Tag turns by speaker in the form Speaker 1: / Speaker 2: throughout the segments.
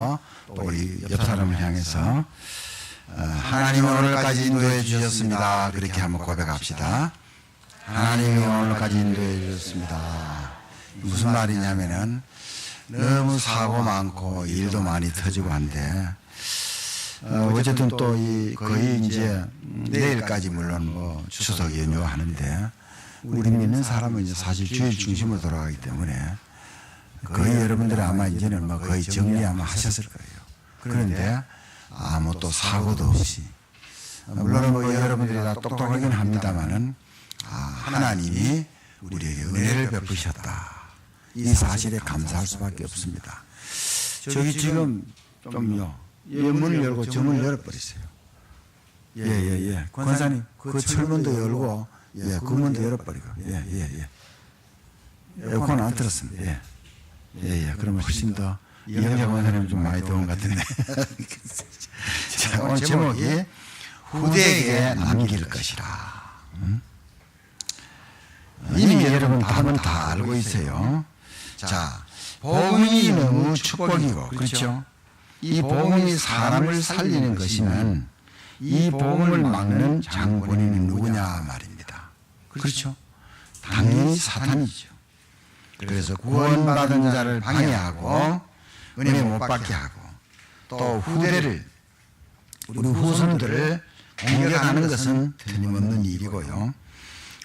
Speaker 1: 또 우리 옆 사람을 향해서 하나님은 오늘까지 인도해 주셨습니다. 그렇게 한번 고백합시다. 하나님이 오늘까지 인도해 주셨습니다. 무슨 말이냐면은 너무 사고 많고 일도 많이 터지고 한데 어쨌든 또 거의 이제 내일까지 물론 뭐 추석 연휴 하는데 우리 믿는 사람은 이제 사실 주일 중심으로 돌아가기 때문에 거의 여러분들이 아마 이제는 뭐 거의 정리 아마 하셨을 거예요. 그런데 아무 또 사고도 없이 물론 뭐 여러분들이 다 똑똑하긴 합니다만은 하나님이 우리에게 은혜를 베푸셨다. 이 사실에 감사할 수밖에 없습니다. 저기 지금 좀요 문을 열고 저 문을 열어버리세요. 예예예. 권사님 그 철문도 열고 그 문도 열어버리고 에어컨 안 틀었습니다. 예. 그러면 훨씬 더 이영자 권사님 좀 많이 더운 것 같은데. 자, 오늘 제목이 후대에게 남길 것이라. 이미 여러분 답은 다 알고 있어요. 자, 복음이 너무 축복이고, 그렇죠? 이 복음이 사람을 살리는 것이면 이 복음을 막는 장본인은 누구냐 말입니다. 그렇죠? 당연히 사탄이죠. 그래서 구원받은 자를 방해하고 은혜 못 받게 하고 또 후대를 우리 후손들을 공격하는 것은 틀림없는 일이고요.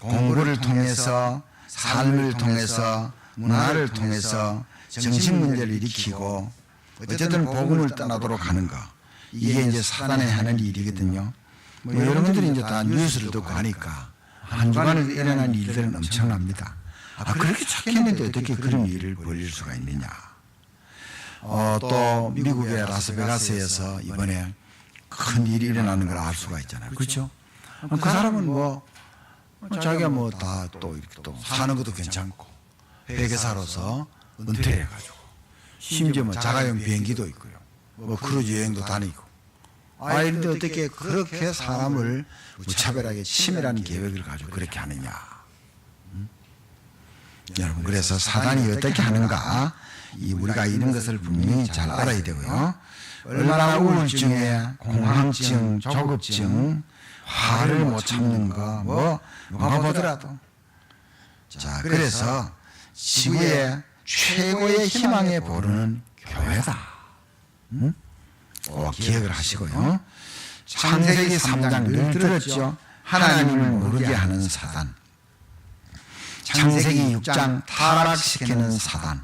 Speaker 1: 공부를 통해서 삶을 통해서 문화를 통해서 정신 문제를 일으키고 어쨌든 복음을 떠나도록 하는 거 이게 이제 사단이 하는 일이거든요. 뭐 여러분들이 이제 다 뉴스를 듣고 하니까 한 주간에 일어난 일들은 엄청납니다. 그렇게 착했는데 어떻게 그런 일을 벌일 수가 있느냐. 또 미국의 라스베가스에서 이번에 큰 일이 일어나는 걸 알 수가 있잖아요. 그렇죠? 그 사람은 뭐 자기가 뭐 다 또 이렇게 또 사는 것도 괜찮고 회계사로서 은퇴를 해가지고 심지어 뭐 자가용 비행기도 있고요. 뭐 크루즈 여행도 다니고. 그런데 어떻게 그렇게 사람을 무차별하게 치밀한 계획을 가지고 그렇게 하느냐. 여러분 그래서 사단이 어떻게 하는가 우리가 이런 것을 분명히 잘 알아야 되고요. 얼마나 우울증에 공황증, 조급증, 화를 못 참는 거 누가 보더라도. 자 그래서 지구의 최고의 희망의 보루는 교회다. 꼭 기억을 하시고요. 창세기 3장 늘 들었죠. 하나님을 모르게 하는 사단. 창세기 6장 타락시키는 사단.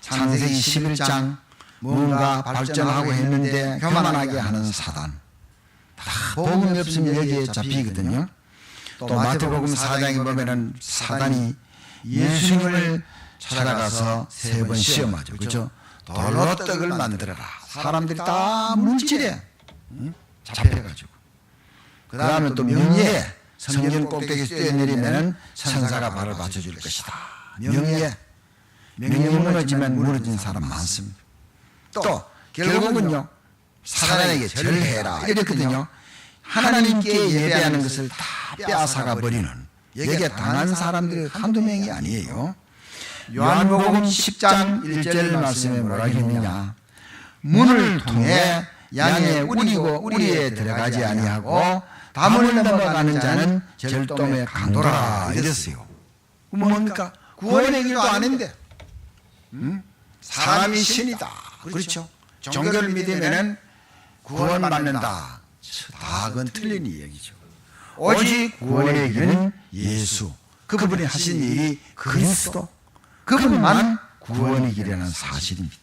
Speaker 1: 창세기 11장 뭔가 발전하고 했는데 교만하게 하는 사단. 다 복음이 없으면 여기에 잡히거든요. 또 마태복음 4장에 보면은 사단이 예수님을 찾아가서 3번 시험하죠. 그렇죠? 돌로 떡을 만들어라. 사람들이 다 물질에 잡혀가지고. 그 다음에 또 명예에 성전 꼭대기에서 뛰어내리면 천사가 발을 받쳐줄 것이다. 명예 무너지면 무너진 사람 많습니다. 또 결국은요 사단에게 절해라 이랬거든요. 하나님께 예배하는 것을 다 빼앗아가 버리는 여기에 당한 사람들이 한두 명이 아니에요. 요한복음 10장 1절 말씀에 뭐라 했느냐. 문을 통해 양의 우리에 들어가지 아니하고 담을 넘어가는 자는 절도에 강도라 이랬어요. 뭡니까? 구원의 길도 아닌데 사람이 신이다. 그렇죠? 종교를 믿으면 구원받는다. 다 그건 틀린 이야기죠. 오직 구원의 길은 예수. 그분이 하신 일이 그리스도. 그분만 구원의 길이라는 사실입니다.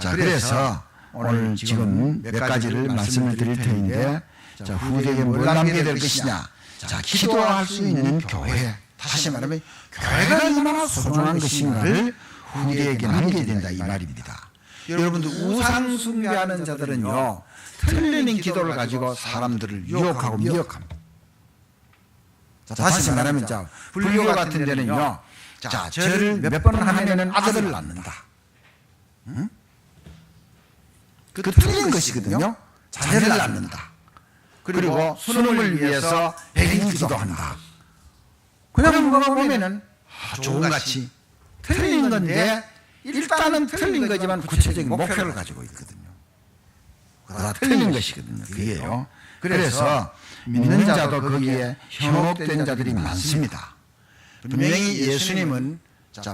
Speaker 1: 자, 그래서 오늘 지금 몇 가지를 말씀을 드릴 텐데, 자, 후대에게 뭘 남겨야 될 것이냐. 자, 기도할 수 있는 교회. 다시 말하면 교회가 얼마나 소중한 것인가를 후대에게 남겨야 된다 이 말입니다. 여러분들 우상 숭배하는 자들은요 틀린 기도를 가지고 사람들을 유혹하고 미혹합니다. 자, 다시 말하면 자 불교 같은 데는요 자 절을 몇 번 하면은 아들을 낳는다. 그 틀린 것이거든요. 자녀를 낳는다. 그리고 수능을 위해서 백일 기도한다. 그냥 누가 보면은 좋은같이 틀린 건데 일단은 틀린 거지만 구체적인 목표를 가지고 있거든요. 다 틀린 것이거든요. 그게요. 그래서 믿는 자도 거기에 현혹된 자들이 많습니다. 분명히 예수님은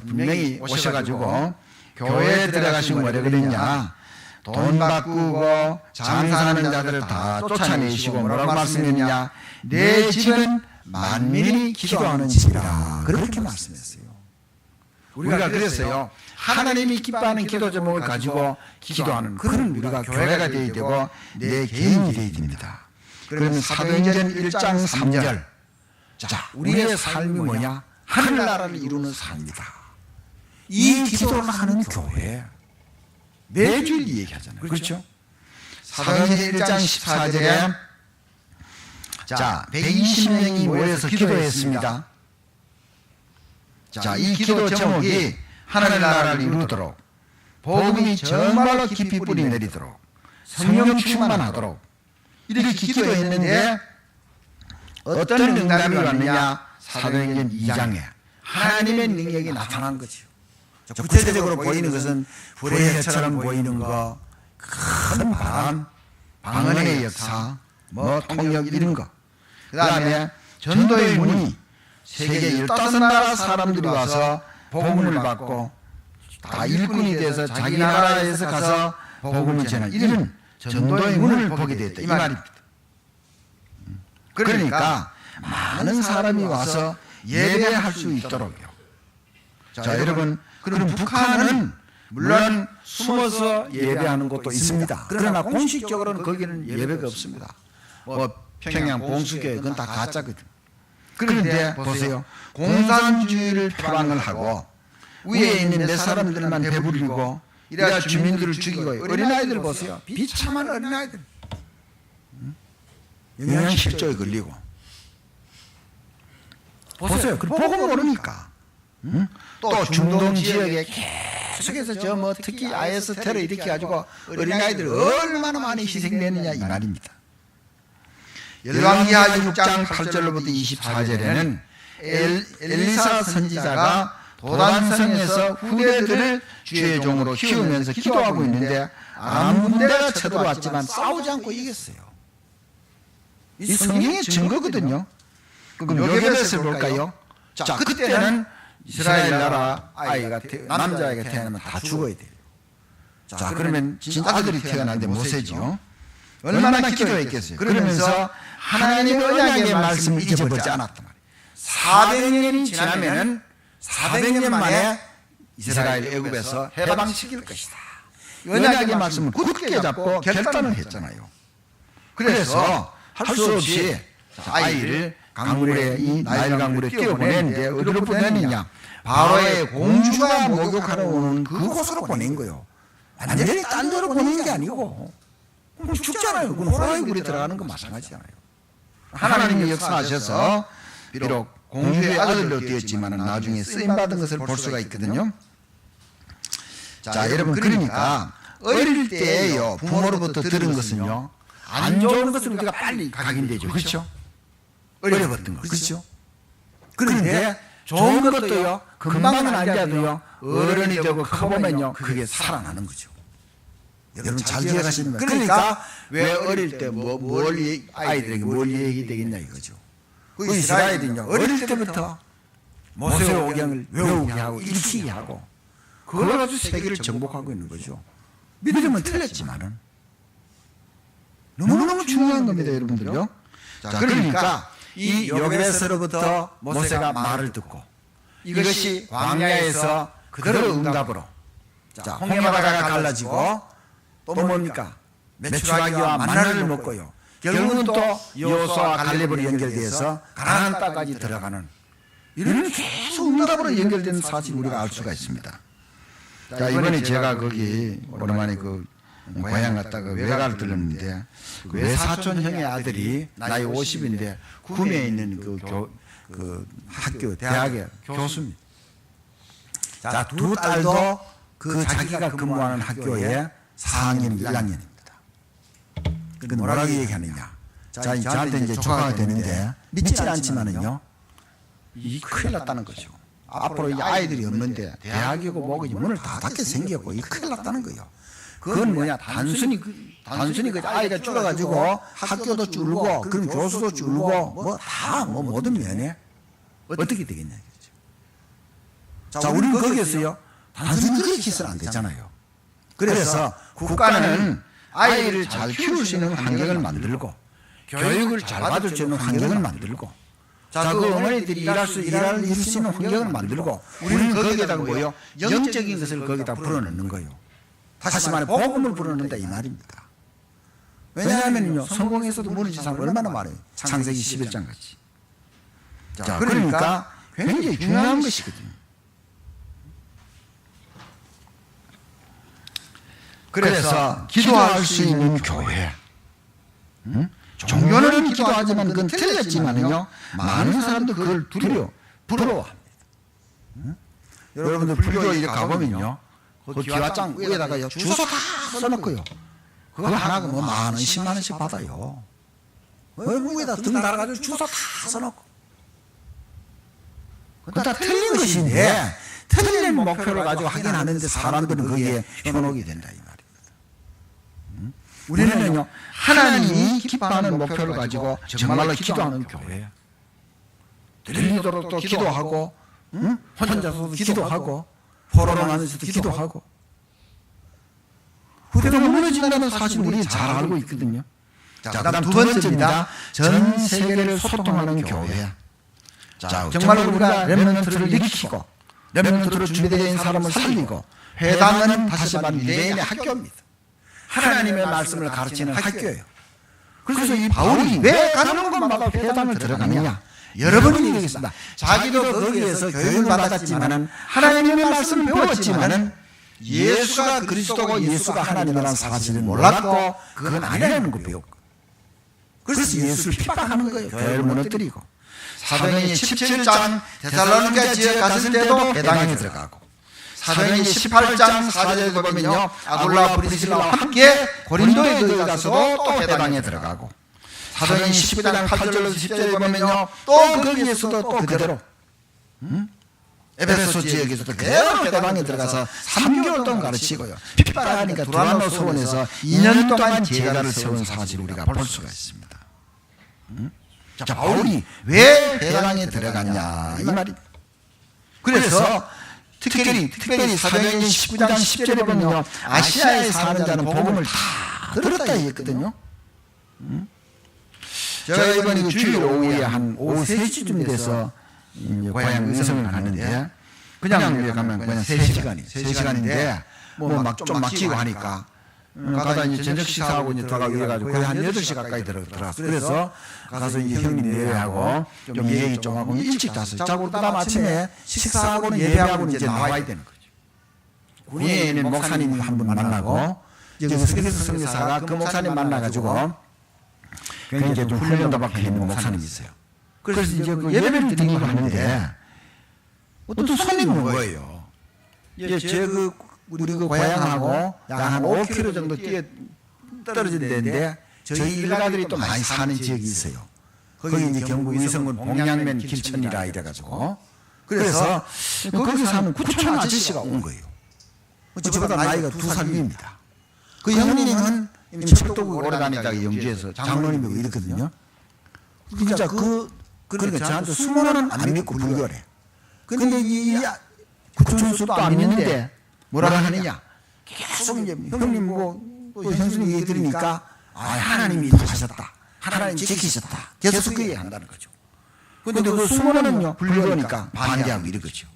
Speaker 1: 분명히 오셔가지고 교회에 들어가시고 뭐라 그랬냐, 돈 바꾸고 장사하는 자들을 다 쫓아내시고 뭐라고 말씀했냐, 내 집은 만민이 기도하는 집이라 그렇게 말씀했어요. 우리가 그랬어요. 하나님이 기뻐하는 기도 제목을 가지고 기도하는 그런 우리가 교회가 되어야 되고 내 개인이 되어야 됩니다. 그러면 사도행전 1장 3절, 자, 우리의 삶이 뭐냐? 하늘나라를 이루는 삶이다. 이 기도를 하는 교회 매주일 얘기하잖아요. 그렇죠? 사도행전 1장 14절에 자, 120명이 모여서 기도했습니다. 자, 이 기도 제목이 하늘나라를 이루도록, 복음이 정말로 깊이 뿌리 내리도록, 성령 충만하도록 이렇게 기도했는데 어떤 응답이 왔느냐? 사도행전 2장에 하나님의 능력이 나타난 거죠. 구체적으로 보이는 것은 불의 해처럼 보이는 거, 큰 바람, 방언의 역사, 뭐 통역 이런 거. 그 다음에 전도의 문이 세계 15나라 사람들이 와서 복음을 받고 다 일꾼이 돼서 자기 나라에서 가서 복음을 전하는 이런 전도의 문을 보게 됐다 이 말입니다. 그러니까 많은 사람이 와서 예배할 수 있도록요. 자, 여러분, 그럼 북한은 물론 숨어서 예배하는 곳도 있습니다. 그러나 공식적으로는 거기는 예배가 없습니다. 뭐 평양 봉수교회 그건 다 가짜거든. 그런데 보세요. 공산주의를 표방을 하고 위에 있는 몇 사람들만 배부리고 이래야 주민들을 죽이고 어린아이들 보세요. 비참한 어린아이들. 영양실조에 걸리고. 보세요. 그 복음 모르니까. 또 중동 지역에 계속해서 저 뭐 특히 IS 테러 일으켜 가지고 어린아이들 얼마나 많이 희생되느냐 이 말입니다. 열왕기하 6장 8절로부터 24절에는 엘리사 선지자가 도단성에서 후대들을 주의 종으로 키우면서 기도하고 있는데 아람 군대가 쳐들어왔지만 싸우지 않고 이겼어요. 이 성경의 증거거든요. 그럼 요게벳을 볼까요? 자, 그때는 이스라엘 나라 아이가 남자아이가 태어나면 다 죽어야 돼요. 자, 그러면 진짜 아들이 태어났는데 모세죠. 얼마나 기도했겠어요. 그러면서 하나님의 언약의 말씀을 잊어버리지 않았단 말이에요. 400년이 지나면은 400년 만에 이스라엘 애굽에서 해방시킬 것이다. 언약의 말씀을 굳게 잡고 결단을 했잖아요. 그래서 할 수 없이 아이를 강물에 이 나일 강물에 뛰어보냈는데 어디로 보냈느냐? 바로의 공주가 목욕하러 오는 그곳으로 보낸 거예요. 완전히 딴 데로 보낸 게 아니고 죽잖아요. 그건 호랑이 굴에 들어가는 건 마찬가지잖아요. 하나님이 역사하셔서 비록 공주의 아들로 되었지만 나중에 쓰임받은 것을 볼 수가 있거든요. 자, 여러분, 그러니까 어릴 때에요 부모로부터 들은 것은요 안 좋은 것을 우리가 빨리 각인되죠. 그렇죠? 어려웠던 것. 그렇죠? 그런데 좋은 것도요 금방은 아니라도요 어른이 되고 커보면요 그게 살아나는 거죠. 여러분 잘 기억하시는 거예요. 그러니까 왜 어릴 때 아이들에게 뭘 얘기되겠냐 이거죠. 그 이스라엘은요 어릴 때부터 모세오경을 외우게 하고 읽히게 하고 그걸 가지고 세계를 정복하고 있는 거죠. 믿음은 틀렸지만은 너무너무 중요한 겁니다, 여러분들요. 자, 그러니까 이 요게벳으로부터 모세가 말을 듣고 이것이 광야에서 그대로 응답으로 자, 홍해바다가 갈라지고 또 뭡니까? 메추라기와 만나를 먹고요. 결국은 또 여호수아와 갈렙으로 연결되어서 가나안 땅까지 들어가는 이런 계속 응답으로 연결되는 사실을 우리가 알 수가 있습니다. 자, 이번에 제가 거기 오랜만에 그 고향 갔다가 외가를 들렀는데 그 외사촌 형의 아들이 나이 50인데 구미에 있는 그 학교 대학의 교수입니다. 자, 두 딸도 그 자기가 근무하는 학교에 4학년, 1학년입니다. 그 뭐라고 얘기하느냐? 자, 저한테 이제 조카가 되는데 믿지는 않지만은요, 이 큰일 났다는 거죠. 앞으로 이제 아이들이 없는데 대학이고 뭐고 문을 다 닫게 생겼고 이 큰일 났다는 거예요. 그건 뭐냐 단순히 그 아이가 줄어가지고 학교도 줄고 그럼 교수도 줄고 뭐 다 뭐 모든 면에 어떻게 되겠냐 이거죠. 자, 우리는 거기에서요 단순히 그렇게 해서는 안 되잖아요. 그래서 국가는 아이를 잘 키울 수 있는 환경을 만들고 교육을 잘 받을 수 있는 환경을 만들고 자, 그 어머니들이 일할 수 있는 환경을 만들고 우리는 거기에다가 뭐요? 영적인 것을 거기다 불어넣는 거예요. 다시 말해 복음을 불어넣는다 이 말입니다. 왜냐하면요 성공에서도 무너진 사람 얼마나 많아요. 창세기 11장 같이. 자, 그러니까 굉장히 중요한 것이거든요. 그래서 기도할 수 있는 교회. 종교는 기도하지만 그건 틀렸지만요 많은 사람들 그걸 부러워합니다. 여러분들 불교 이렇게 가보면요 그 기와장 위에다가 주소 다 써놓고요 그거 하나가 뭐 10,000원 100,000원씩 받아요. 위에다 등 달아가지고 주소 다 써놓고 그건 다 틀린 것인데 틀린 목표를 가지고 하긴 하는데 사람들은 거기에 현혹이 된다 이 말입니다. 우리는요 하나님이 기뻐하는 목표를 가지고 정말로 기도하는 교회예요. 들리도록 또 기도하고 혼자서도 기도하고 포럼하면서도 기도하고 후대가 무너진다는 사실 우리는 잘 알고 있거든요. 자, 그다음 두 번째입니다. 전 세계를 소통하는 교회. 자, 정말로 우리가 렘넌트를 일으키고 렘넌트로 준비된 사람을 살리고 회당은 다시 말하면 유대인의 학교입니다. 하나님의 말씀을 가르치는 학교예요. 그래서 이 바울이 왜 가는 곳마다 회당을 들어가느냐? 여러분이 얘기했습니다. 자기도 거기에서 교육을 받았지만은 하나님의 말씀을 배웠지만은 예수가 그리스도고 예수가 하나님이라는 사실을 몰랐고 그건 아니라는 거 배웠고 그래서 예수를 핍박하는 거예요. 교회를 무너뜨리고 사도행전 17장 데살로니가 지역에 갔을 때도 회당에 들어가고 사도행전 18장 4절에 보면요 아굴라와 브리스라와 함께 고린도에 가서도 또 회당에 들어가고 사도행전 19장 8절에서 10절에 보면요 또 거기에서도 또 그대로 에베소 지역에서도 그대로 회당에 들어가서 3개월 동안 가르치고요 핍박하니까 두란노 서원에서 2년 동안 제자를 세운 사실을 우리가 볼 수가 있습니다. 자, 바울이 왜 회당에 들어갔냐 이 말이. 그래서 특별히 사도행전 19장 10절에 보면요 아시아에 사는 자는 복음을 다 들었다 했거든요. 제가 이번에 주일 오후에 한 오후 3시쯤 돼서 고향 의성을 가는데 그냥 우리 가면 그냥 3시간인데 뭐 막 좀 막히고 하니까 가다 이제 저녁 식사하고 이제 들어가고 이래가지고 거의 한 8시 가까이 들어갔어. 그래서 가서 이제 형님 예배하고 좀 얘기 좀 하고 일찍 잤어요. 자고 그다음 아침에 식사하고는 예배하고는 이제 나와야 되는 거죠. 군위에 있는 목사님 한 분 만나고 여기 스기스 선교사가 그 목사님 만나가지고 굉장히 좀 훈련도 받고 있는 목사님이 있어요. 그래서 이제 그 예배를 드리고 하는데 어떤 손님이 온 거예요. 우리 그 고향하고 약 한 5km 정도 떨어진 데인데 저희 일가들이 또 많이 사는 지역이 있어요. 거기 이제 경북 의성군 봉양면 길천이라 이래가지고 그래서 거기 사는 구촌 아저씨가 온 거예요. 저보다 나이가 2살 위입니다. 그 형님은 철도국 오래 다니다가 영주에서 장로님이고 이랬거든요. 그러니까 저한테 수모는 안 믿고 불교래. 근데 이 구촌수도 안 믿는데 뭐라 하느냐? 계속 이제 형님 또 형수님 얘기 들으니까 하나님이 하셨다. 하나님 지키셨다. 계속 그 얘기 한다는 거죠. 근데 그 수모는요 불교니까 반대하고 이러거죠.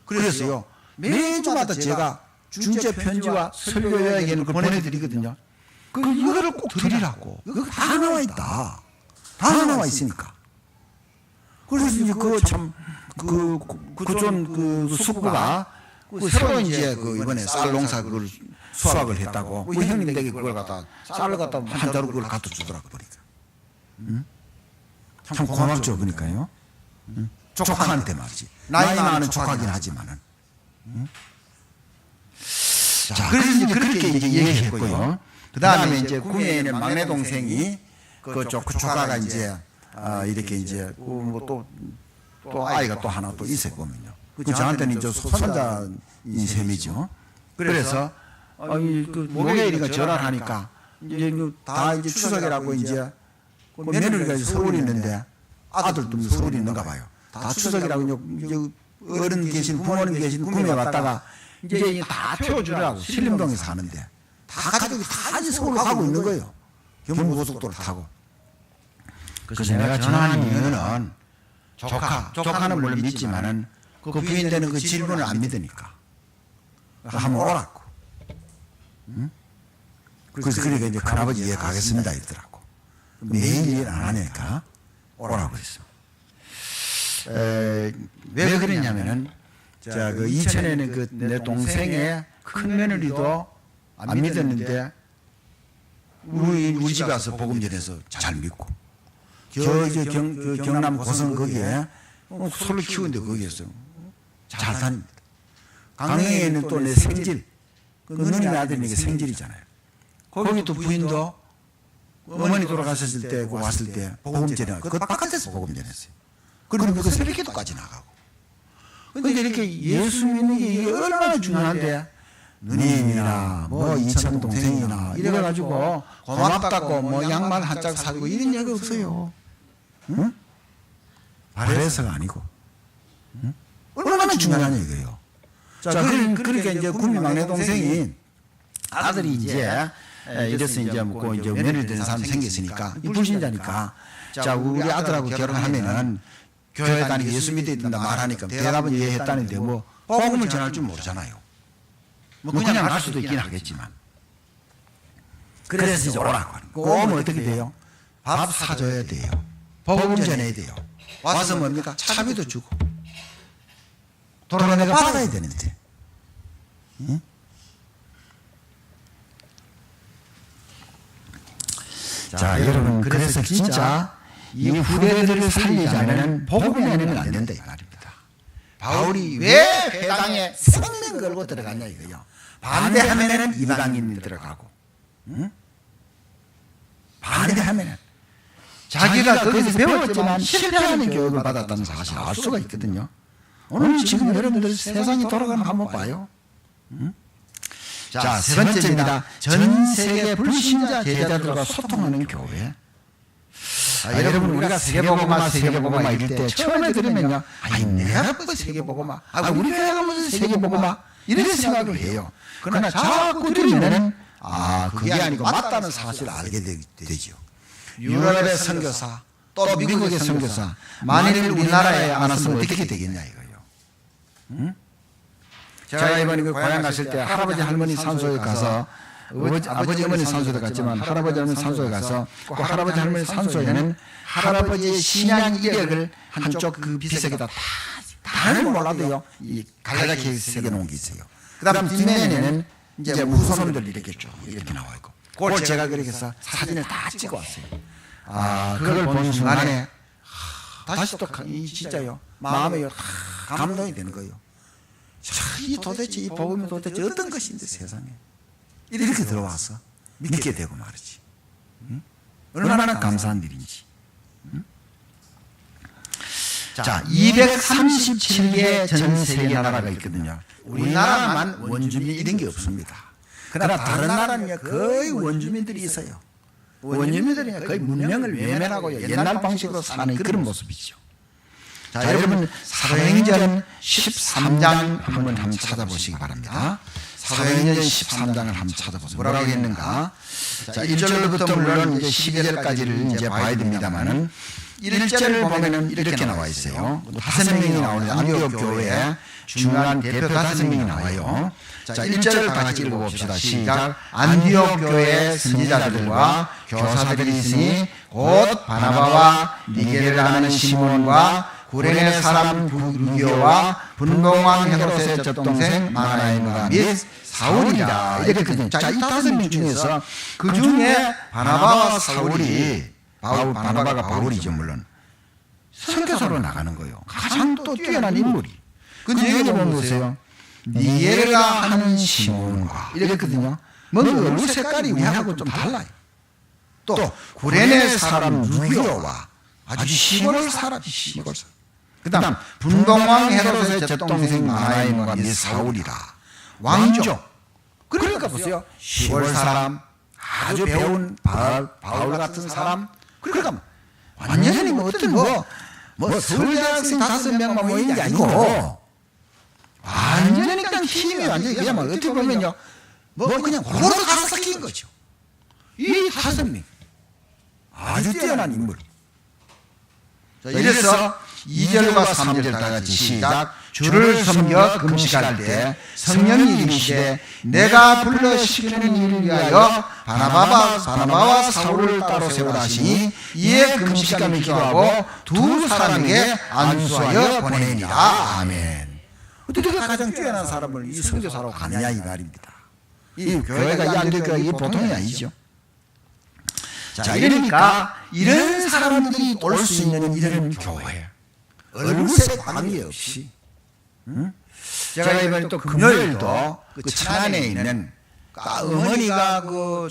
Speaker 1: 그래서요 매주마다 제가 중재 편지와 설교 요약에는 그걸 보내드리거든요. 이거를 꼭 드리라고. 이거 다 나와 있다. 다 나와 있으니까. 그래서 이제 구촌 숙부가 새로 이제 이번에 쌀 농사 그걸 수확을 했다고. 우리 형님 댁에 그걸 갖다 쌀을 갖다 한 자루 그걸 갖다 주더라고 보니까. 참 고맙죠 보니까요. 조카한테 말이지. 나이 많은 조카긴 하지만은. 자, 그래서 이제 그렇게 이제 얘기했고요. 그 다음에 이제 구미에 있는 막내 동생이 그 조카가 이제 이렇게 이제 또 아이가 또 하나 또 있을 거면요. 그 저한테는 이제 손자인 셈이죠. 그래서 그 목요일이가 전화를 하니까 이제 다 이제 추석이라고 이제 그 며느리가 서울에 있는데 아들도 서울에 있는가 봐요. 다 추석이라고 이제 어른 계신 부모님 계신 구미에 왔다가 이제 다 태워주려고 신림동에 사는데 다 가족이 다 이제 서울로 가고 있는 거예요. 경부고속도로 타고. 그래서 내가 전화한 이유는 조카는 물론 믿지만은 그 부인 되는 그 질문을 안 믿으니까 한번 오라고. 응? 그래서 그러니까 이제 큰아버지 이해 가겠습니다 이러더라고. 매일 일 안 하니까 오라고 했어. 왜 그랬냐면은 자, 그 이천에는 그 내 동생의 큰 며느리도 안 믿었는데 우리 집에 와서 복음 전해서 잘 믿고 이제 경남 고성 거기에 소를 키우는데 거기에서 잘 다닙니다. 강릉에는 또 내 생질 그 누님의 아들이니까 생질이잖아요. 거기 또 부인도 어머니 돌아가셨을 때 그 왔을 때 복음 전해 그 바깥에서 복음 전했어요. 그리고 그 새벽기도까지 나가고. 근데 이렇게 예수 믿는 게 이게 얼마나 중요한데 누님이나 뭐 이천 동생이나 이래가지고 고맙다고 뭐 양말 한 짝 사주고 이런 얘기 없어요. 응? 바래서가 아니고. 응? 얼마나 중요한 얘기예요. 자, 그러니까 이제 구미 막내 동생이 아들이 이제 이래서 이제 뭐 이제 며느리 되는 사람이 생겼으니까 불신자니까 자 우리 아들하고 결혼하면은 교회 다니고 예수 믿어 있다 말하니까 대답은 이해했다는데 뭐 복음을 전할 줄 모르잖아요. 뭐 그냥 할 수도 있긴 하겠지만. 그래서 이제 오라고 하는 거예요. 오면 어떻게 돼요? 밥 사줘야 돼요. 복음 전해야 돼요. 와서 뭡니까? 차비도 주고. 돈을 내가 받아야 되는데. 응? 자, 여러분 그래서 진짜 이 후대들을 살리자면 복음이 아니면 안 된다 이 말입니다. 바울이 왜 회당에 생명 걸고 들어갔냐 이거요. 반대하면은 이방인이 들어가고, 응? 반대하면은 자기가 거기서 배웠지만 실패하는 교육을 받았다는 사실을 알 수가 있거든요. 오늘 지금 여러분들 세상이 돌아가는 거 한번 봐요. 응? 자, 세 번째입니다. 전 세계 불신자 제자들과 소통하는 교회. 여러분 우리가 세계복음화 이럴 때 처음에 들으면요, 아니 내가 뭐 세계복음화, 우리 교회가 무슨 세계복음화 이렇게 생각을 해요. 그러나 자꾸 들으면은 그게 아니고 맞다는 사실을 알게 되죠. 유럽의 선교사 또 미국의 선교사 만일 우리나라에 안 왔으면 어떻게 되겠냐 이거예요. 응? 제가 이번에 그 고향 갔을 때 할아버지 할머니 산소에 가서 아버지 어머니 산소도 갔지만 할아버지 할머니 산소에 가서 그 할아버지 할머니 산소에는 할아버지의 신앙 이력을 한쪽 그 비석에다 다는 몰라도요 이 갈라게 새겨 놓은 게 있어요. 그다음 뒷면에는 이제 후손들 이렇게 쭉 이렇게 나와 있고 그걸 제가 그렇게 해서 사진을 다 찍어 왔어요. 그걸 본 순간에 다시 또 진짜요 마음에 감동이 되는 거예요. 이 도대체 이 복음이 도대체 어떤 것인데 세상에 이렇게 들어와서 믿게 되고 말이지. 응? 얼마나 감사한 일인지. 응? 자, 237개 전 세계 나라가 있거든요. 우리나라만 원주민 이런 게 없습니다. 그러나 다른 나라는 거의 원주민들이 있어요. 원주민들이 거의 문명을 외면하고 옛날 방식으로 사는 그런 모습이죠. 자, 여러분 사도행전 13장 한번 찾아보시기 바랍니다. 사도행전 13장을 한번 찾아보세요. 뭐라고 했는가? 자, 1절부터 물론 이제 12절까지를 이제 봐야 됩니다만은 1절을 보면은 이렇게 나와 있어요. 5명이 나오는데 안디옥 교회에 중요한 대표 5명이 나와요. 자, 1절을 다 같이 읽어봅시다. 시작. 안디옥 교회 선지자들과 교사들이 있으니 곧 바나바와 니게를 하는 시몬과 구레네 사람 루기오와 분봉왕 헤롯의 젖동생 마나에노가 및 사울이라 이렇게 거든요. 자, 이 5명 중에서 그 중에 바나바와 사울이 바나바가 바울이죠 물론 선교사로 나가는 거예요. 가장 또 뛰어난 인물이. 근데 여기 보세요. 니게르가 하는 시몬과 이랬거든요. 뭔가 얼굴 색깔이 우리하고 좀 달라요. 또 구레네 사람 루기오와 아주 시골 사람 시골 사람. 그다음 분봉왕 헤롯의 젖동생 마나임과 및 사울이라 왕족. 그러니까 보세요. 시골 사람, 아주 배운 바울 같은 사람. 그러니까 완전히 뭐 어떤 뭐 서울대학생 5명만 모인 게 아니고 완전히 그냥 힘이 완전히 그냥 뭐 어떻게 보면요 뭐 그냥 골고루 다 섞인 거죠. 이 5명 아주 뛰어난 인물. 자, 이래서 2절과 3절 다 같이 시작. 주를 섬겨 금식할 때 성령이 이르시되 내가 불러 시키는 일을 위하여 바나바와 사울을 따로 세우라 하시니 이에 금식하며 기도하고 두 사람에게 안수하여 보내니라. 아멘. 어떻게 가장 뛰어난 사람을 이 선교사로 가느냐 이 말입니다. 이 교회가 이 안디옥교회가 이 보통이 아니죠. 자, 이러니까 이런 사람들이 올 수 있는 이런 교회, 얼굴색 관계 없이, 제가 이번에 또 금요일도 그 천안에 있는 어머니가 그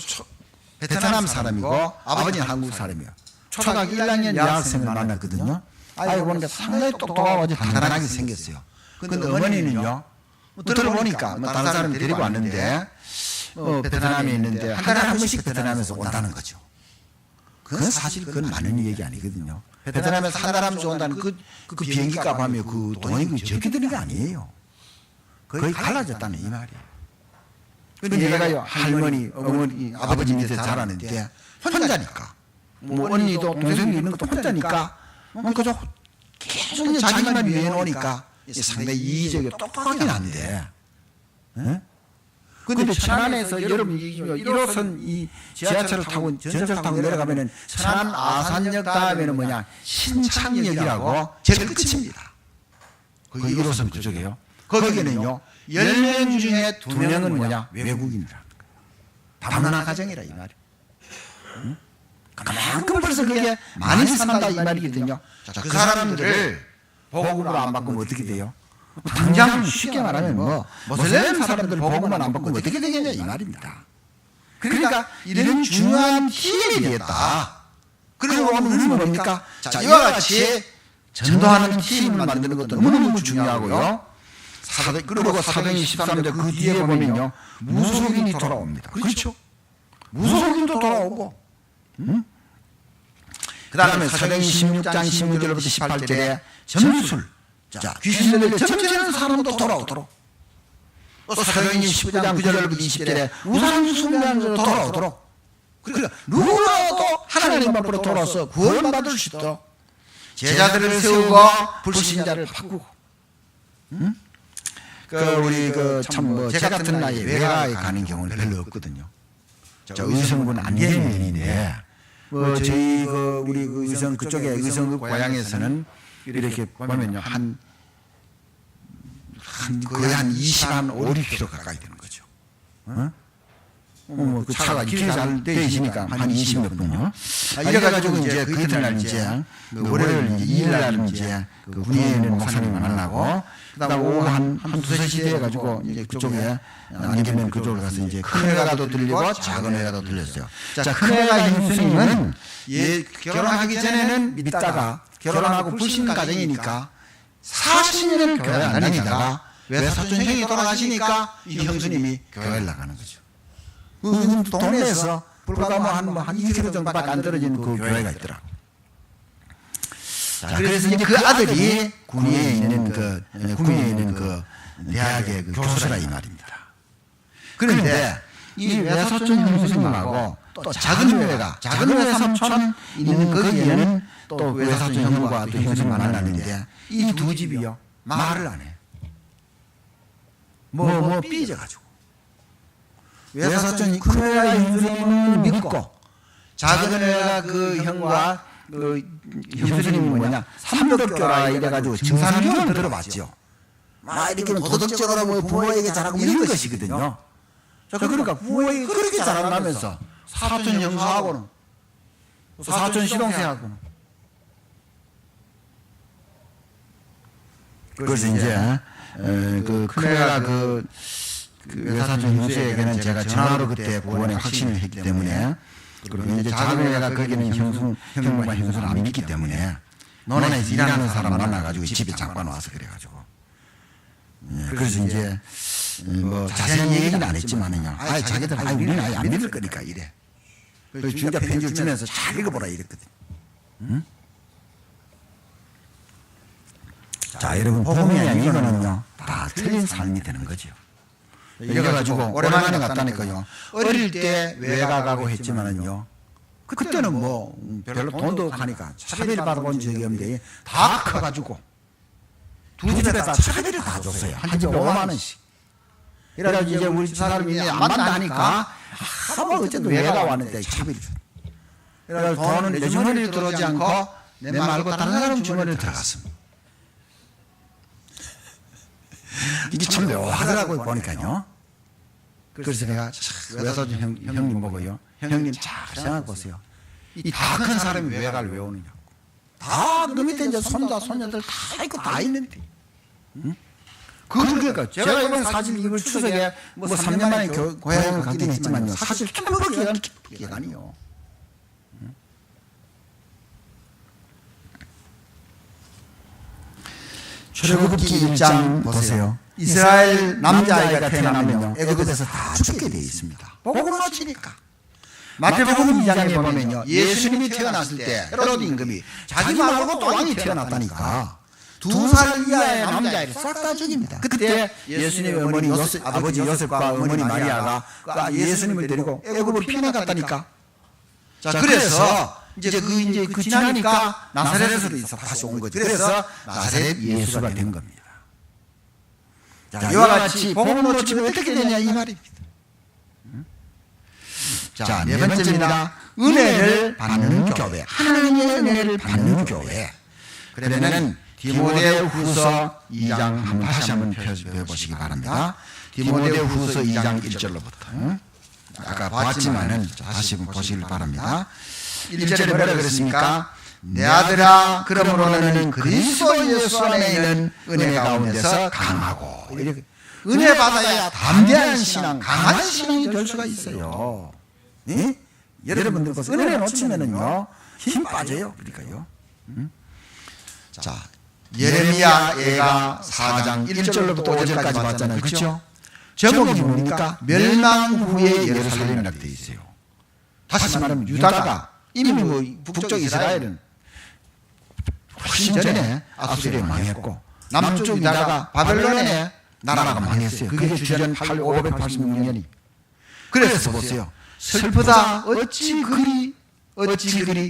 Speaker 1: 베트남 사람이고 아버지는 한국 사람이에요. 초등학교 1학년 여학생을 만났거든요. 아이고 보니까 상당히 똑똑하고 아주 단단하게 생겼어요. 근데 어머니는요, 들어보니까 다른 사람 데리고 왔는데 베트남에 있는데 한 달에 한 번씩 베트남에서 온다는 거죠. 그건 사실 그건 많은 얘기 아니거든요. 베트남에서 한 달에 한 번씩 온다는 그 비행기 값 하면 그 돈이 적게 드는 게 아니에요. 거의 갈라졌다는 이 말이에요. 근데 내가요, 할머니, 어머니, 아버지 밑에 자라는데 혼자니까. 뭐 언니도 동생도 있는 것도 혼자니까. 그저 계속 자기만 위해 놓으니까 상당히 이기적이고 똑똑하긴 한데. 근데 천안에서 여러분 1호선 이 지하철을 타고 전철을 타고 내려가면은 천안 아산역 다음에는 뭐냐 신창역이라고 제일 끝입니다. 거기 1호선 그쪽이에요. 거기는요 10명 중에 2명은 뭐냐 외국인이라는 거예요. 다문화 가정이라 이 말이에요. 그만큼 벌써 그게 많이 산다 이 말이거든요. 자, 그 사람들을 복음으로 안 바꾸면 어떻게 돼요? 당장 쉽게 말하면 모슬렘 사람들 복음만 안 바꾸면 어떻게 되겠냐 이 말입니다. 그러니까 이런 중요한 힘이 되었다. 그리고 오늘 뭡니까? 자, 이와 같이 전도하는 팀을 만드는 것도 너무너무 중요하고요. 그리고 사도행 13절 그 뒤에 보면요 무속인이 돌아옵니다. 그렇죠? 무속인도 돌아오고 그 다음에 사도행 16장 16절부터 18절에 점술, 자, 귀신을 점치는 사람도 돌아오도록, 또 사도행 19장 9절부터 20절에 우상 숭배하는 자도 돌아오도록, 그러니까 누구라도 하나님 앞으로 돌아서 구원받을 수 있도록 제자들을 세우고 불신자를 바꾸고, 우리 제 같은 나이에 외가에 가는 경우는 별로 없거든요. 저 의성군 안개면인데 저희 우리 의성 그쪽에 의성 고향에서는 이렇게 보면요 거의 한 5, 6km 가까이 되는 거죠. 그 차가 길이 잘 되어 있으니까 한 20몇 분요. 이래가지고 이제 그 이튿날 이제 월요일 2일날 이제 그 군위에 있는 목사님을 만나고, 그다음 오후 한 2-3시 돼가지고 이제 그쪽에 안개면 그쪽으로 가서 이제 큰 회가도 들리고 작은 회가도 들렸어요. 자, 큰 회가 형수님은 결혼하기 전에는 믿다가 결혼하고 불신 가정이니까 40년을 교회 안 다니다가 외사촌 형이 돌아가시니까 이 형수님이 교회를 나가는 거죠. 그 동네에서 불과 한 2km 정도밖에 안 떨어진 그 교회가 있더라고. 자, 그래서 이제 그 아들이 군위에 있는 그 대학의 그 교수라 이 말입니다. 그런데 이 외사촌 형수님하고 또 작은 외삼촌 있는 거기에는 또 외사촌 형과 또 형수님 만났는데 이 두 집이요 말을 안 해. 삐져가지고 외사촌 큰 애가 형수님은 믿고 작은 애가 그 형과 그 형수님은 뭐냐 삼덕교라 이래가지고 증산교는 들어봤죠. 막 이렇게 도덕적으로 부모에게 잘하고 이런 것이거든요. 자, 그러니까 부모에게 그렇게 잘한다면서 사촌 형수하고는 사촌 시동생하고는 그래서 이제 그 큰애가 그 외사촌 형수에게는 제가 전화로 그때 구원에 확신을 했기 때문에, 그리고 이제 작은 애가 거기는 형과 형수를 안 믿기 때문에 논에서 일하는 사람 만나가지고 집에 잠깐 와서 그래가지고. 그래서 이제 뭐 자세한 얘기는 안 했지만은요. 자기들 우리는 아예 안 믿을 거니까 이래. 그래서 주자 편지를 주면서 잘 읽어보라 이랬거든. 응? 자, 여러분 복음이란 이거는요 다 틀린 삶이 되는 거죠. 이래가지고 오랜만에 갔다니까요. 어릴 때 외가가고 했지만은요. 그때는 뭐 별로 돈도 가니까 차비를 받아본 적이 없는데 다 커가지고 두 집에다 차비를 다 줬어요. 한 집에 5만 원씩. 그래가지고 이제 우리 집사람이 안 만나니까 뭐 어쨌든 외가 왔는데 차비를 줬어요. 그래가지고 돈은 내 주머니에 들어오지 않고 내 말고 다른 사람 주머니에 들어갔습니다. 이게 참 묘하더라고요 보니까요. 그래서 내가 외사주 형님 보고요. 형님 잘 생각해보세요. 이 다 큰 사람이 외가를 왜 오느냐고. 다 그 밑에 이제 손자 손녀들 다 있고 다 있는데. 응? 그러니까 제가 이번 사실 이걸 추석에 뭐 3년 만에 고향을 가긴 했지만요. 사실 기쁘게 가니요. 출애굽기 1장 보세요. 이스라엘 남자아이가 태어나면요 애굽에서 다 죽게 되어 있습니다. 복음을 놓치니까. 마태복음 2장에 보면요 예수님이 태어났을 때 헤로드 임금이 자기 말고 또 왕이 태어났다니까 2살 이하의 남자아이를 싹 다 죽입니다. 그때 예수님의 어머니 아버지 요셉과 어머니 마리아가 예수님을 데리고 애굽으로 피난갔다니까. 자, 그래서 이제 그 지나니까 나사렛에서 다시 온 거죠. 그래서 나사렛 예수가 된 겁니다. 자, 이와 같이 복음을 놓치면 어떻게 되냐 이 말입니다. 자, 네 번째입니다. 은혜를 받는 교회. 하나님의 은혜를 받는 교회. 그러면은 디모데후서 2장 한번 다시 한번 펴보시기 바랍니다. 디모데후서 2장 1절로부터. 아까 봤지만은 다시 한번 보시길 바랍니다. 1절에 뭐라 그랬습니까? 내 아들아, 그러므로는 그리스도 예수 안에 있는 은혜 가운데서 강하고. 은혜 받아야 담대한 신앙, 강한 신앙이 될 수가 있어요. 네? 여러분들 보세요. 은혜 놓치면은요 힘 빠져요. 그러니까요. 자, 예레미야 예가 4장 1절로부터 5절까지 봤잖아요. 그렇죠? 제목이 뭡니까? 멸망 후에 예루살렘이라고 되어 있어요. 다시 말하면 유다가 이미 뭐 북쪽 이스라엘은 훨씬 전에 아수르에 망했고 남쪽 유다가 바벨론에 나라가 망했어요. 그게 주전 586년이. 그래서 보세요. 슬프다 어찌 그리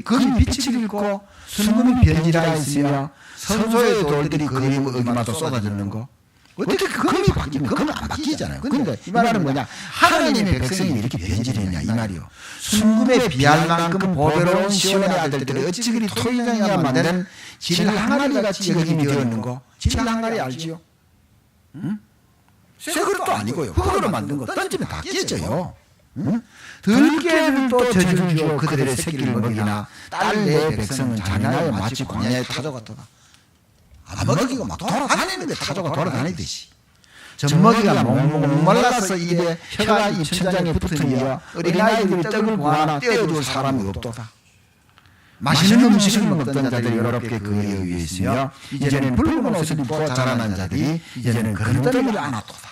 Speaker 1: 거기 빛을 잃고 순금이 변질하여 있으며 성소의 돌들이 그림을 어기마다 쏟아지는 거. 어떻게 금이 바뀌면 금은 안 바뀌잖아요. 그런데 이 말은 뭐냐? 하나님의 백성이 이렇게 변질했냐 이 말이요. 순금에 비할 만큼 보배로운 시온의 아들들이 어찌 그리 토인장이야 만든 질 항아리 같이 여김이 되었는 거. 질 항아리 알지요? 새 그릇도 아니고요. 흙으로 만든 거 던지면 다 깨져요. 들깨를 또 젖을 주어 그들의 새끼를 먹이나 딸 내 백성은 잔인하여 마치 광야에 타조가 떠다. 안 먹이고 막 돌아다니는데 타조가 돌아다니듯이. 젖먹이가 목말라서 입에 혀가 입천장에 붙으며 어린아이들이 떡을 구하나 떼어줄 사람이 없도다. 맛있는 음식을 먹던 자들이 여롭게 그 위에 있으며 이제는 붉은 옷을 입고 자라난 자들이 이제는 그릇더미를 안았도다.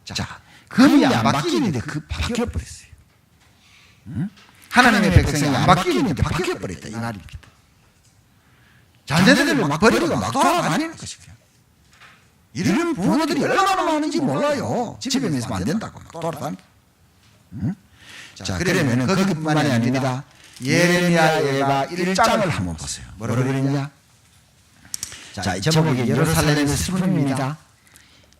Speaker 1: 자, 금이 안 바뀌는데 바뀌어버렸어요. 하나님의 백성이 안 바뀌는데 바뀌어버렸다 이 말입니다. 자녀들을 막 버리고 막 돌아다니는 것이고요. 이런 부모들이 얼마나 많은지 몰라요. 집에 있으면 안 된다고 막 돌아다니고. 자, 그러면 거기뿐만이 아닙니다. 예레미야가 1장을 한번 보세요. 뭐라고 그랬냐? 자, 이 제목이 예루살렘의 슬픔입니다.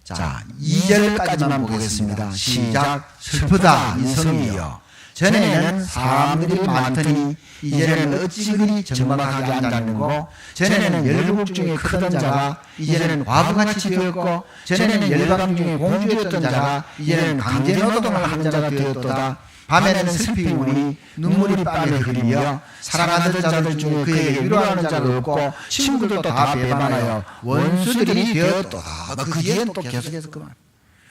Speaker 1: 자, 2절까지만 보겠습니다. 시작. 슬프다 이 성이여. 전에는 사람들이 많더니 이제는 어찌 그리 적막하게 앉았는고. 전에는 열국 중에 크던 자가 이제는 과부같이 되었고, 전에는 열방 중에 공주였던 자가 이제는 강제 노동을 하는 자가 되었도다. 밤에는 슬피 우니 눈물이 밤에 흐리며 사랑하던 자들 중에 그에게 위로하는 자가 없고 친구들도 다 배반하여 원수들이 되었도다. 그 뒤엔 또 계속해서 그 말.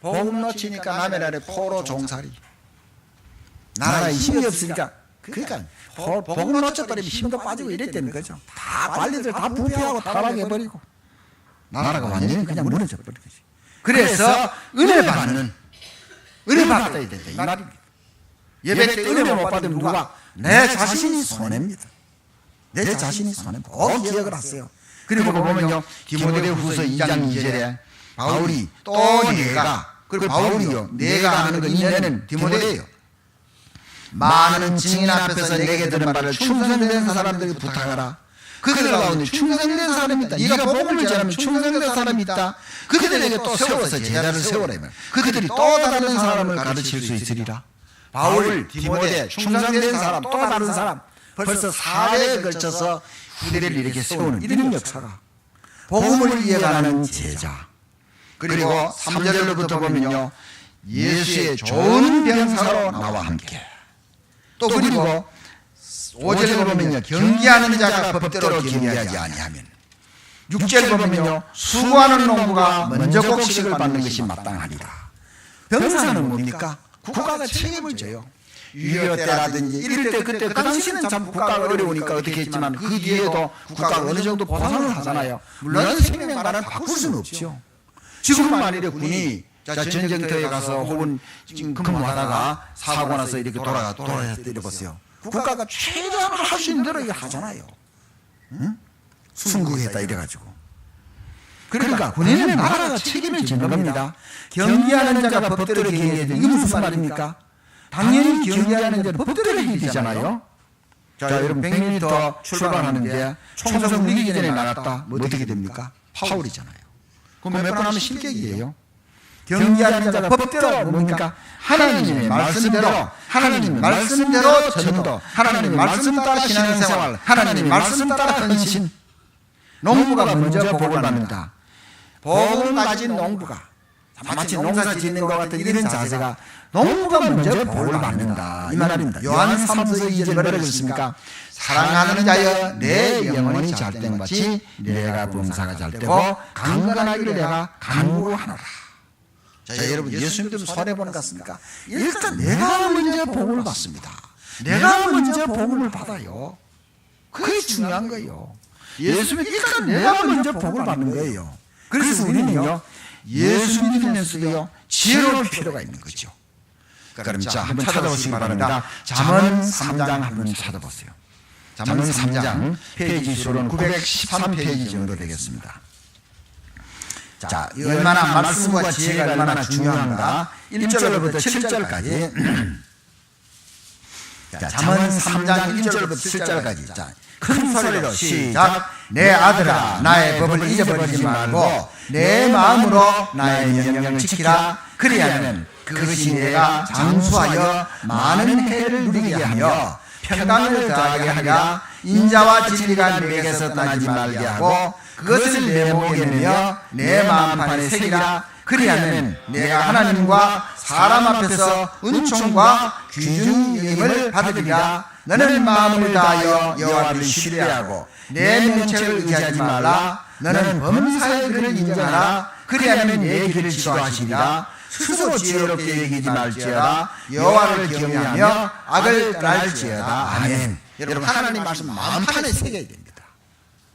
Speaker 1: 복음 놓치니까 남의 나라에 포로 종살이. 나라에 힘이 없으니까 그러니까 복음을 놓쳐버리면 힘도 빠지고 이랬다는 거죠. 다 관리들 다 부패하고 타락해버리고 나라가 완전히 그냥 무너져버린 거지. 그래서 은혜 받아야 된다 이 말입니다. 예배 때 은혜 못 받으면 누가? 내 자신이 손해입니다. 내 자신이 손해. 꼭 기억을 하세요. 그리고 보면요, 디모데후서 2장 2절에 바울이 또 내가, 그리고 바울이요, 내가 하는 거 이내는 디모데예요. 많은 증인 앞에서 내게 들은 바를 충성된 사람들에게 부탁하라. 그들 가운데 충성된 사람이 있다. 네가 복음을 전하면 충성된 사람이 있다. 그들에게 또 세워서 제자를 세워라. 그들이 또 다른 사람을 가르칠 수 있으리라. 바울, 디모데, 충성된 사람, 또 다른 사람, 벌써 4회에 걸쳐서 후대를 이렇게 세우는 이런 역사가 복음을 이해가는 제자. 그리고 3절로부터 보면요, 예수의 좋은 병사로 나와 함께. 또 그리고 5절 보면요, 경기하는 자가 법대로 경기하지 아니하면. 6절 보면요, 수고하는 농부가 먼저 곡식을 받는 것이 마땅하리라. 병사는 뭡니까? 국가가 책임을 져요. 6.25 때라든지 이럴 때 그때 그 당시는 참 국가가 어려우니까 어떻게 했지만 그 뒤에도 국가가 어느 정도 보상을 하잖아요. 물론 생명만을 바꿀 수는 없죠. 지금 만일에 군이 전쟁터에 가서 혹은 근무하다가 사고 나서 이렇게 돌아서 때려보세요. 국가가 최대한 할 수 있는 대로 이거 하잖아요. 응? 순국했다 이래가지고. 그러니까 군인은 나라가 책임을 지는 겁니다. 경기하는 자가 법대로 경기해야 돼. 이게 무슨 말입니까? 당연히 경기하는 자는 법대로 경기해야 되잖아요. 자, 여러분 100m 출발하는데 총성 이기기 전에 나갔다. 뭐 어떻게 됩니까? 파울이잖아요. 그럼 몇 번 하면 실격이에요. 경기하는 자가 법대로 뭡니까? 하나님의 말씀대로, 하나님의 말씀대로 전도, 하나님의 말씀 따라 신앙생활, 하나님의 말씀 따라 헌신. 농부가 먼저 복을 받는다. 복을 가진 농부가 마치 농사 짓는 것 같은 이런 자세가 농부가 먼저 복을 받는다 이 말입니다. 요한 3서 2절 뭐라고 했습니까? 사랑하는 자여 내 영혼이 잘된 같이 내가 범사가 잘되고 강건하기를 내가 간구하노라. 자, 여러분 예수 믿으면 손해보는 것 같습니까? 일단 내가 먼저 복을 받습니다. 내가 먼저 복을 받아요. 그게 중요한 거예요. 예수 믿으면 일단 내가 먼저 복을 받는 거예요. 그래서 우리는요, 예수 믿으면서도요, 지혜로울 필요가 있는 거죠. 그럼 자, 한번 찾아보시기 바랍니다. 잠언 3장 한번 찾아보세요. 잠언 3장 페이지 수로는 913페이지 정도 되겠습니다. 자, 얼마나 말씀과 지혜가 얼마나 중요한가. 1절부터 7절까지. 자, 잠언 3장 1절부터 7절까지. 자, 큰 소리로 시작. 내 아들아 나의 법을 잊어버리지 말고 내 마음으로 나의 명령을 지키라. 그리하면 그것이 내가 장수하여 많은 해를 누리게 하며 평강을 더하게 하리라. 인자와 진리가 내게서 떠나지 말게 하고 그것을 내 목에 매며 내 마음판에 새기라. 그리하면 내가 하나님과 사람 앞에서 은총과 귀중임을 받으리라. 너는 마음을 다하여 여호와를 신뢰하고 내 명체를 의지하지 말라. 너는 범사의 그를 인정하라. 그리하면 내 길을 지도하시리라. 스스로 지혜롭게 여기지 말지어다. 여호와를 경외하며 악을 떠날지어다. 아멘. 여러분 하나님 말씀 마음판에 새겨야 됩니다.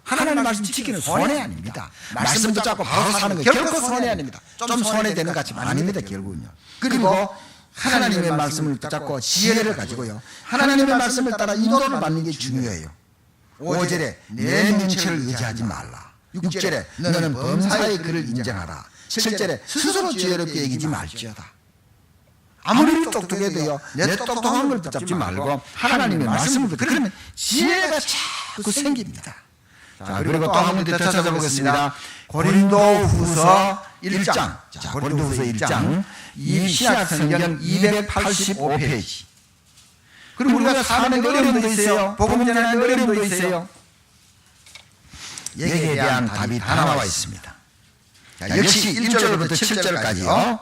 Speaker 1: 하나님 말씀 지키는 손해 아닙니다. 말씀 붙잡고 바로 사는 거 결코 손해 아닙니다. 좀 손해되는 것 같지만 아닙니다. 결국은요. 그리고 하나님의 말씀을 붙잡고 지혜를 가지고요, 하나님의 말씀을 따라 인도를 받는 게 중요해요. 5절에 내 명체를 의지하지 말라. 6절에 너는 범사의 그를 인정하라. 7절에 스스로 지혜롭게 여기지 말지어다. 아무리 똑똑해도요, 내 똑똑한 걸 붙잡지 말고 하나님의 말씀을 붙잡고 그러면 지혜가 자꾸 생깁니다. 자, 그리고 또 한 번 더 찾아보겠습니다. 고린도후서 1장. 자, 고린도후서 1장. 이 신약성경 285페이지. 그리고 우리가 사는 어려움도 있어요. 복음 전하는 어려움도 있어요. 여기에 대한 답이 다 나와 있습니다. 자, 역시 1절부터 7절까지요.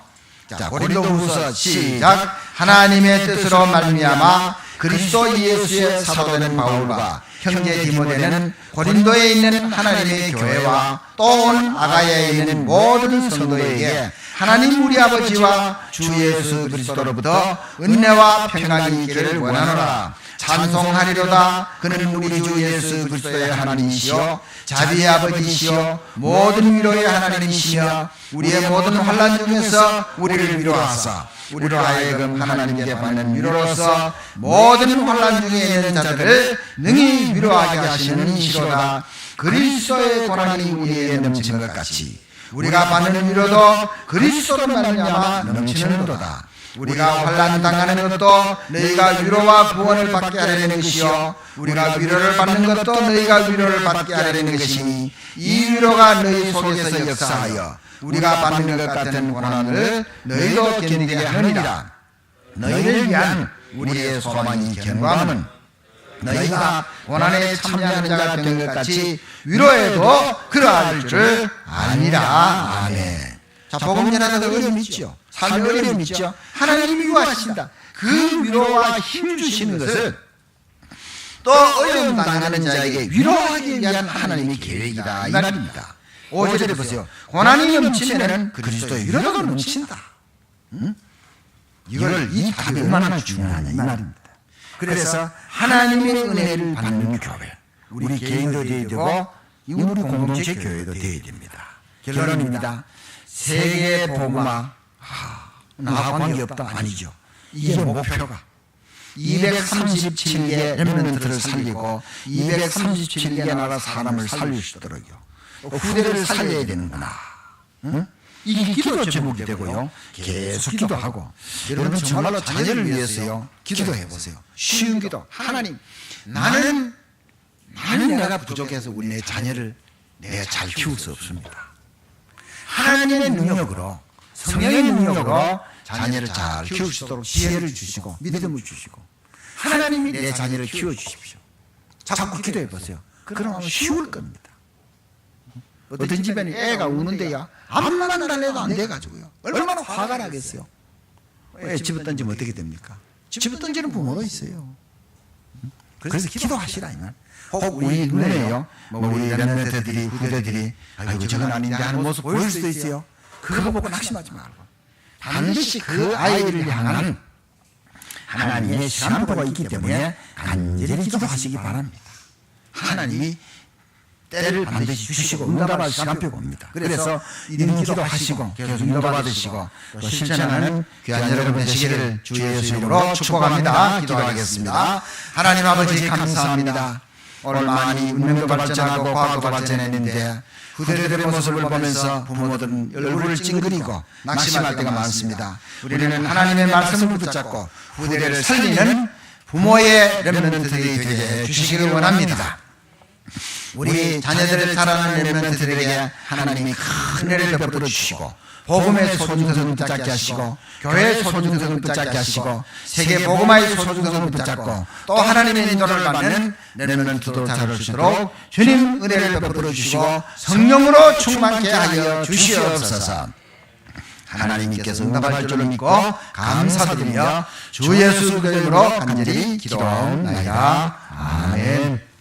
Speaker 1: 자, 고린도후서 시작. 하나님의 뜻으로 말미암아 그리스도 예수의 사도된 바울과 형제 디모데는 고린도에 있는 하나님의 교회와 또 온 아가야에 있는 모든 성도에게 하나님 우리 아버지와 주 예수 그리스도로부터 은혜와 평강이 있기를 원하노라. 찬송하리로다. 그는 우리 주 예수 그리스도의 하나님이시요 자비의 아버지시요 모든 위로의 하나님이시며 우리의 모든 환난 중에서 우리를 위로하사 우리로 하여금 하나님께 받는 위로로서 모든 환난 중에 있는 자들을 능히 위로하게 하시는 이시로다. 그리스도의 고난이 우리에게 넘치는 것 같이 우리가 받는 위로도 그리스도로 말미암아 넘치는도다. 우리가 환난 당하는 것도 너희가 위로와 구원을 받게 하려는 것이요 우리가 위로를 받는 것도 너희가 위로를 받게 하려는 것이니 이 위로가 너희 속에서 역사하여 우리가 받는 것 같은 고난을 너희도 견디게 하느니라. 너희를 위한 우리의 소망이 견고함은 너희가 고난에 참여하는 자가 된 것 같이 위로에도 그러할 줄 아니라. 아멘. 자, 복음 전하는 어려움이 있죠. 삶의 어려움이 있죠. 하나님이 위로하신다. 그 위로와 힘 주시는 것을 또 어려움 당하는 자에게 위로하기 위한 하나님의 계획이다 이 말입니다. 5절에 보세요. 고난이 넘치면 그리스도의 위로가 넘친다. 이 답이 얼마나 중요하냐 이 말입니다. 그래서 하나님의 은혜를 받는 교회, 우리 개인도 되어야 되고 우리 공동체 교회도 되어야 됩니다. 결론입니다. 세계 복음화 나와 관계없다 아니죠. 이게 목표가 237개 렘넌트를 살리고 237개 나라 사람을 살릴 수 있도록요. 후대를 살려야 되는구나. 응? 이게 기도 제목이 되고요. 계속 기도하고 여러분 정말로 자녀를 위해서요 기도해 보세요. 쉬운 기도. 하나님, 나는 내가 부족해서 우리 내 자녀를 내가 잘 키울 수 없습니다. 하나님의 능력으로, 성령의 능력으로 자녀를 잘 키울 수 있도록 지혜를 주시고 믿음을 주시고 하나님이 내 자녀를 키워 주십시오. 자꾸 기도해 보세요. 그러면 쉬울 겁니다. 어떤 집에는 애가 우는데야 암만 달래도 안 돼가지고요. 얼마나 화가 나겠어요. 애 집어 던지면 어떻게 됩니까? 집어 던지는 부모도 있어요. 그래서 기도하시라 이 말. 혹 우리 눈에요, 우리 렘넌트들이 후대들이 아이고 저건 아닌데 하는 모습 보일 수도 있어요. 그거 보고 낙심하지 말고 반드시 그 아이를 향한 하나님의 시간표가 있기 때문에 간절히 기도하시기 바랍니다. 하나님이 때를 반드시 주시고 응답할 시간표가 옵니다. 그래서 이런 기도하시고 계속 응답받으시고 또 실천하는 귀한 여러분 되시기를 주 예수 이름으로 축복합니다. 기도하겠습니다. 하나님 아버지 감사합니다. 오늘 많이 문명도 발전하고 과학도 발전했는데 후대들의 모습을 보면서 부모들은 얼굴을 찡그리고 낙심할 때가 많습니다. 우리는 하나님의 말씀을 붙잡고 후대를 살리는 부모의 렘넌트들이 되게 해주시기를 원합니다. 우리 자녀들을 사랑하는 렘넌트들에게 하나님이 큰 은혜를 베풀어 주시고 복음의 소중성을 붙잡게 하시고 교회의 소중성을 붙잡게 하시고 세계 복음화의 소중성을 붙잡고 또 하나님의 인도를 받는 렘넌트도 자랄 수 있도록 주님 은혜를 베풀어 주시고 성령으로 충만케 하여 주시옵소서. 하나님께서 응답할 줄을 믿고 감사드리며 주 예수 그리스도로 간절히 기도하옵나이다. 아멘.